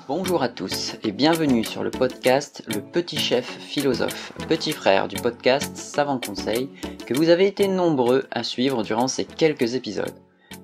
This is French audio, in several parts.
Bonjour à tous et bienvenue sur le podcast Le Petit Chef Philosophe, petit frère du podcast Savant Conseil que vous avez été nombreux à suivre durant ces quelques épisodes.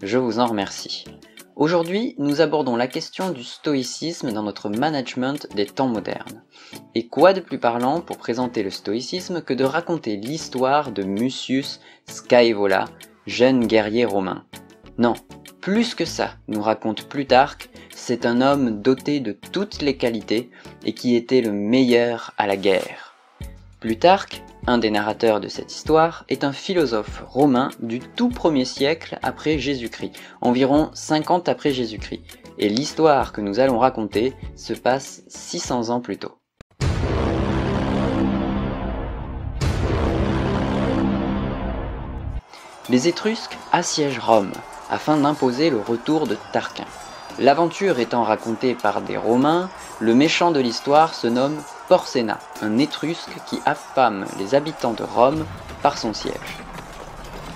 Je vous en remercie. Aujourd'hui, nous abordons la question du stoïcisme dans notre management des temps modernes. Et quoi de plus parlant pour présenter le stoïcisme que de raconter l'histoire de Mucius Scaevola, jeune guerrier romain. Non, plus que ça, nous raconte Plutarque, c'est un homme doté de toutes les qualités et qui était le meilleur à la guerre. Plutarque, un des narrateurs de cette histoire, est un philosophe romain du tout premier siècle après Jésus-Christ, environ 50 après Jésus-Christ, et l'histoire que nous allons raconter se passe 600 ans plus tôt. Les Étrusques assiègent Rome afin d'imposer le retour de Tarquin. L'aventure étant racontée par des Romains, le méchant de l'histoire se nomme Porséna, un Étrusque qui affame les habitants de Rome par son siège.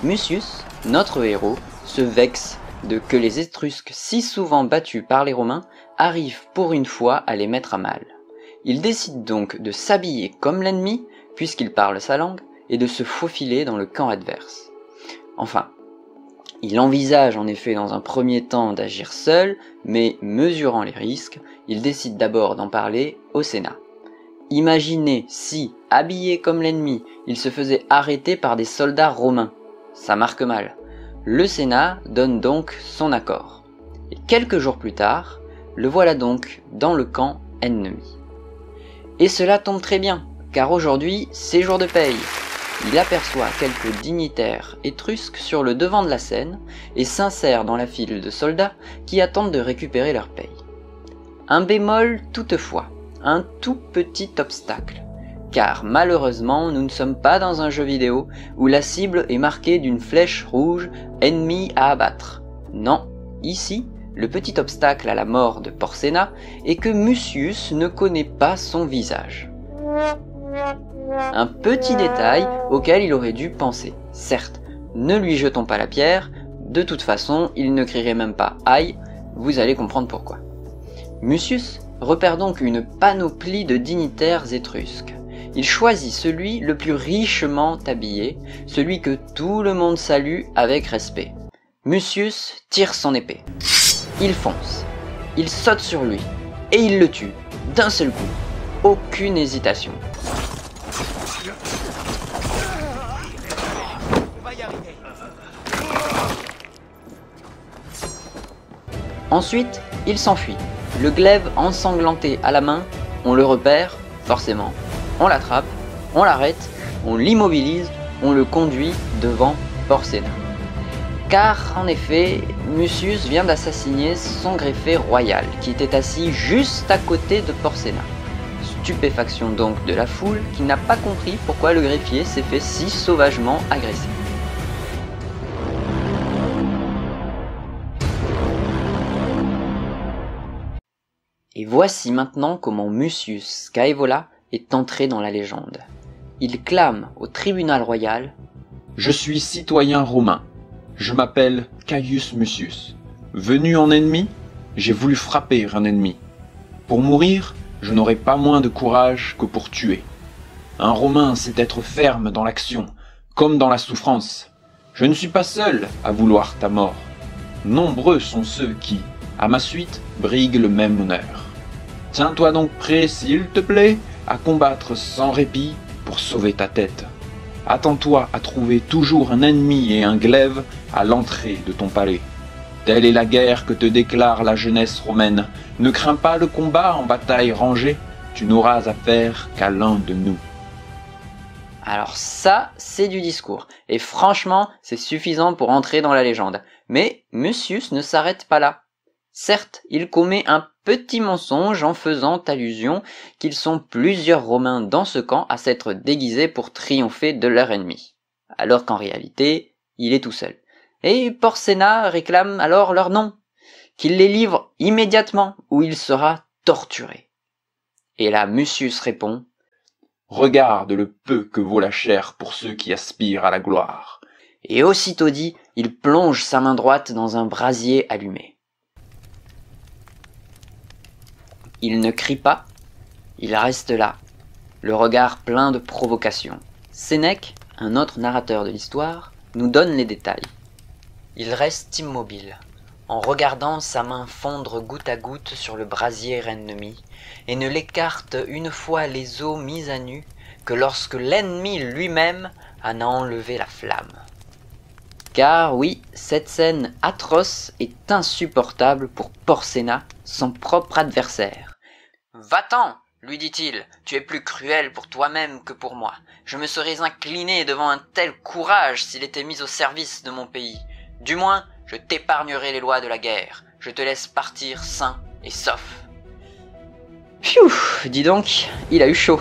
Mucius, notre héros, se vexe de que les Étrusques si souvent battus par les Romains arrivent pour une fois à les mettre à mal. Il décide donc de s'habiller comme l'ennemi, puisqu'il parle sa langue, et de se faufiler dans le camp adverse. Enfin, il envisage en effet dans un premier temps d'agir seul, mais mesurant les risques, il décide d'abord d'en parler au Sénat. Imaginez si, habillé comme l'ennemi, il se faisait arrêter par des soldats romains. Ça marque mal. Le Sénat donne donc son accord. Et quelques jours plus tard, le voilà donc dans le camp ennemi. Et cela tombe très bien, car aujourd'hui, c'est jour de paye. Il aperçoit quelques dignitaires étrusques sur le devant de la scène et s'insère dans la file de soldats qui attendent de récupérer leur paye. Un bémol toutefois, un tout petit obstacle, car malheureusement nous ne sommes pas dans un jeu vidéo où la cible est marquée d'une flèche rouge ennemi à abattre. Non, ici, le petit obstacle à la mort de Porséna est que Mucius ne connaît pas son visage. Un petit détail auquel il aurait dû penser. Certes, ne lui jetons pas la pierre, de toute façon, il ne crierait même pas « aïe », vous allez comprendre pourquoi. Mucius repère donc une panoplie de dignitaires étrusques. Il choisit celui le plus richement habillé, celui que tout le monde salue avec respect. Mucius tire son épée. Il fonce, il saute sur lui, et il le tue, d'un seul coup. Aucune hésitation. Ensuite, il s'enfuit. Le glaive ensanglanté à la main, on le repère, forcément. On l'attrape, on l'arrête, on l'immobilise, on le conduit devant Porséna. Car, en effet, Mucius vient d'assassiner son greffier royal, qui était assis juste à côté de Porséna. Stupéfaction donc de la foule, qui n'a pas compris pourquoi le greffier s'est fait si sauvagement agresser. Et voici maintenant comment Mucius Scaevola est entré dans la légende. Il clame au tribunal royal « Je suis citoyen romain. Je m'appelle Caius Mucius. Venu en ennemi, j'ai voulu frapper un ennemi. Pour mourir, je n'aurai pas moins de courage que pour tuer. Un Romain sait être ferme dans l'action, comme dans la souffrance. Je ne suis pas seul à vouloir ta mort. Nombreux sont ceux qui, à ma suite, briguent le même honneur. Tiens-toi donc prêt, s'il te plaît, à combattre sans répit pour sauver ta tête. Attends-toi à trouver toujours un ennemi et un glaive à l'entrée de ton palais. Telle est la guerre que te déclare la jeunesse romaine. Ne crains pas le combat en bataille rangée, tu n'auras affaire qu'à l'un de nous. » Alors ça, c'est du discours. Et franchement, c'est suffisant pour entrer dans la légende. Mais Mucius ne s'arrête pas là. Certes, il commet un petit mensonge en faisant allusion qu'ils sont plusieurs Romains dans ce camp à s'être déguisés pour triompher de leur ennemi. Alors qu'en réalité, il est tout seul. Et Porséna réclame alors leur nom, qu'il les livre immédiatement ou il sera torturé. Et là Mucius répond « Regarde le peu que vaut la chair pour ceux qui aspirent à la gloire. » Et aussitôt dit, il plonge sa main droite dans un brasier allumé. Il ne crie pas, il reste là, le regard plein de provocation. Sénèque, un autre narrateur de l'histoire, nous donne les détails. Il reste immobile, en regardant sa main fondre goutte à goutte sur le brasier ennemi, et ne l'écarte une fois les os mis à nu que lorsque l'ennemi lui-même en a enlevé la flamme. Car oui, cette scène atroce est insupportable pour Porséna, son propre adversaire. « Va-t'en !» lui dit-il, « tu es plus cruel pour toi-même que pour moi. Je me serais incliné devant un tel courage s'il était mis au service de mon pays. Du moins, je t'épargnerai les lois de la guerre. Je te laisse partir sain et sauf. » Pfiou, dis donc, il a eu chaud.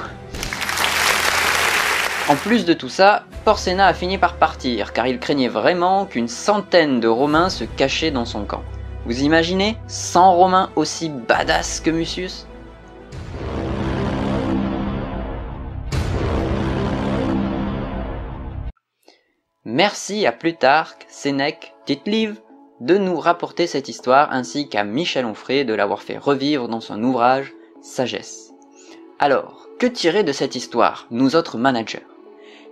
En plus de tout ça, Porséna a fini par partir, car il craignait vraiment qu'une centaine de Romains se cachaient dans son camp. Vous imaginez 100 Romains aussi badass que Mucius ? Merci à Plutarque, Sénèque, Tite-Live de nous rapporter cette histoire, ainsi qu'à Michel Onfray de l'avoir fait revivre dans son ouvrage Sagesse. Alors, que tirer de cette histoire, nous autres managers ?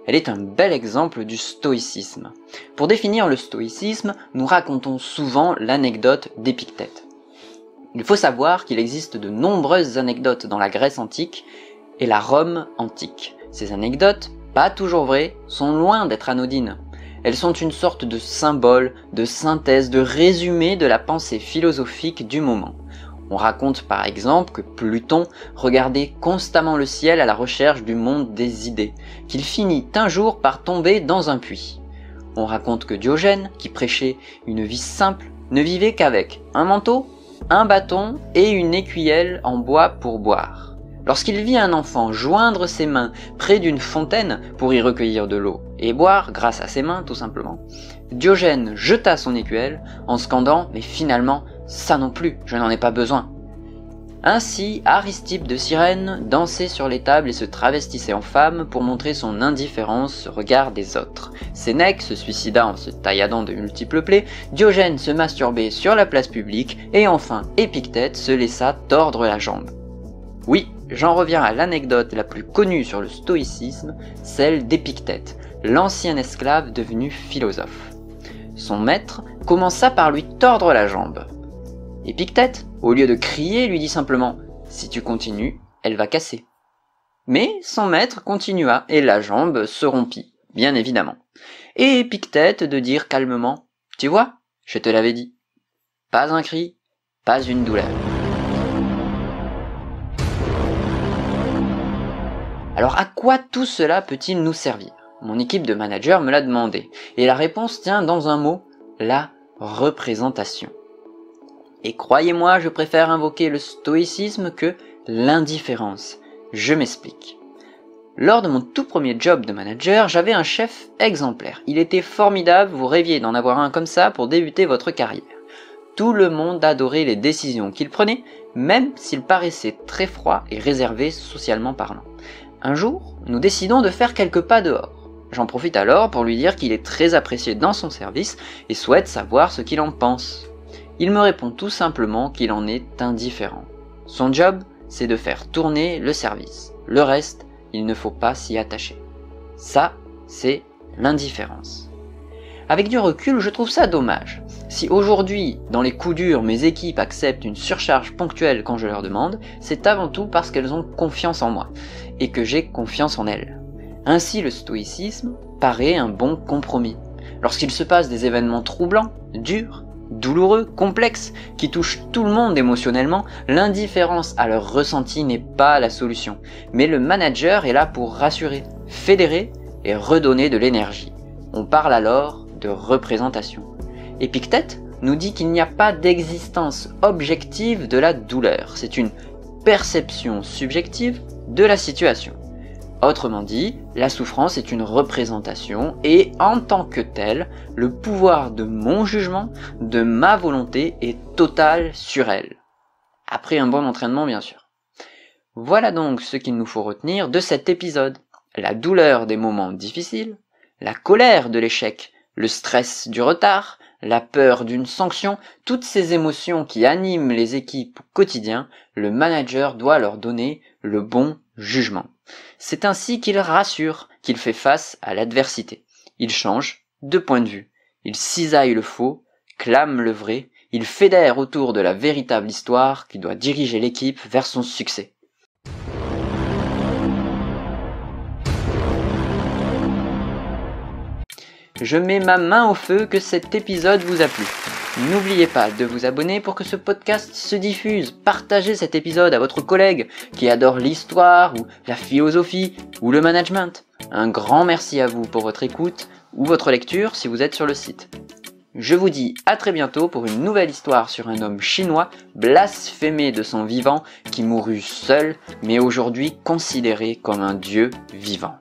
Elle est un bel exemple du stoïcisme. Pour définir le stoïcisme, nous racontons souvent l'anecdote d'Épictète. Il faut savoir qu'il existe de nombreuses anecdotes dans la Grèce antique et la Rome antique. Ces anecdotes, pas toujours vraies, sont loin d'être anodines. Elles sont une sorte de symbole, de synthèse, de résumé de la pensée philosophique du moment. On raconte par exemple que Pluton regardait constamment le ciel à la recherche du monde des idées, qu'il finit un jour par tomber dans un puits. On raconte que Diogène, qui prêchait une vie simple, ne vivait qu'avec un manteau, un bâton et une écuelle en bois pour boire. Lorsqu'il vit un enfant joindre ses mains près d'une fontaine pour y recueillir de l'eau et boire grâce à ses mains tout simplement, Diogène jeta son écuelle en scandant « mais finalement, ça non plus, je n'en ai pas besoin ». Ainsi, Aristippe de Cyrène dansait sur les tables et se travestissait en femme pour montrer son indifférence au regard des autres. Sénèque se suicida en se tailladant de multiples plaies, Diogène se masturbait sur la place publique, et enfin Épictète se laissa tordre la jambe. Oui, j'en reviens à l'anecdote la plus connue sur le stoïcisme, celle d'Épictète, l'ancien esclave devenu philosophe. Son maître commença par lui tordre la jambe. Épictète, au lieu de crier, lui dit simplement « Si tu continues, elle va casser ». Mais son maître continua et la jambe se rompit, bien évidemment. Et Épictète de dire calmement « Tu vois, je te l'avais dit. Pas un cri, pas une douleur. » Alors à quoi tout cela peut-il nous servir ? Mon équipe de managers me l'a demandé, et la réponse tient dans un mot, la représentation. Et croyez-moi, je préfère invoquer le stoïcisme que l'indifférence. Je m'explique. Lors de mon tout premier job de manager, j'avais un chef exemplaire. Il était formidable, vous rêviez d'en avoir un comme ça pour débuter votre carrière. Tout le monde adorait les décisions qu'il prenait, même s'il paraissait très froid et réservé socialement parlant. Un jour, nous décidons de faire quelques pas dehors. J'en profite alors pour lui dire qu'il est très apprécié dans son service et souhaite savoir ce qu'il en pense. Il me répond tout simplement qu'il en est indifférent. Son job, c'est de faire tourner le service. Le reste, il ne faut pas s'y attacher. Ça, c'est l'indifférence. Avec du recul, je trouve ça dommage. Si aujourd'hui, dans les coups durs, mes équipes acceptent une surcharge ponctuelle quand je leur demande, c'est avant tout parce qu'elles ont confiance en moi, et que j'ai confiance en elles. Ainsi, le stoïcisme paraît un bon compromis. Lorsqu'il se passe des événements troublants, durs, douloureux, complexes, qui touchent tout le monde émotionnellement, l'indifférence à leur ressenti n'est pas la solution. Mais le manager est là pour rassurer, fédérer et redonner de l'énergie. On parle alors de représentation. Épictète nous dit qu'il n'y a pas d'existence objective de la douleur. C'est une perception subjective de la situation. Autrement dit, la souffrance est une représentation et, en tant que telle, le pouvoir de mon jugement, de ma volonté est total sur elle. Après un bon entraînement, bien sûr. Voilà donc ce qu'il nous faut retenir de cet épisode. La douleur des moments difficiles, la colère de l'échec, le stress du retard, la peur d'une sanction, toutes ces émotions qui animent les équipes au quotidien, le manager doit leur donner le bon jugement. C'est ainsi qu'il rassure, qu'il fait face à l'adversité. Il change de point de vue. Il cisaille le faux, clame le vrai, il fédère autour de la véritable histoire qui doit diriger l'équipe vers son succès. Je mets ma main au feu que cet épisode vous a plu. N'oubliez pas de vous abonner pour que ce podcast se diffuse. Partagez cet épisode à votre collègue qui adore l'histoire ou la philosophie ou le management. Un grand merci à vous pour votre écoute ou votre lecture si vous êtes sur le site. Je vous dis à très bientôt pour une nouvelle histoire sur un homme chinois blasphémé de son vivant qui mourut seul mais aujourd'hui considéré comme un dieu vivant.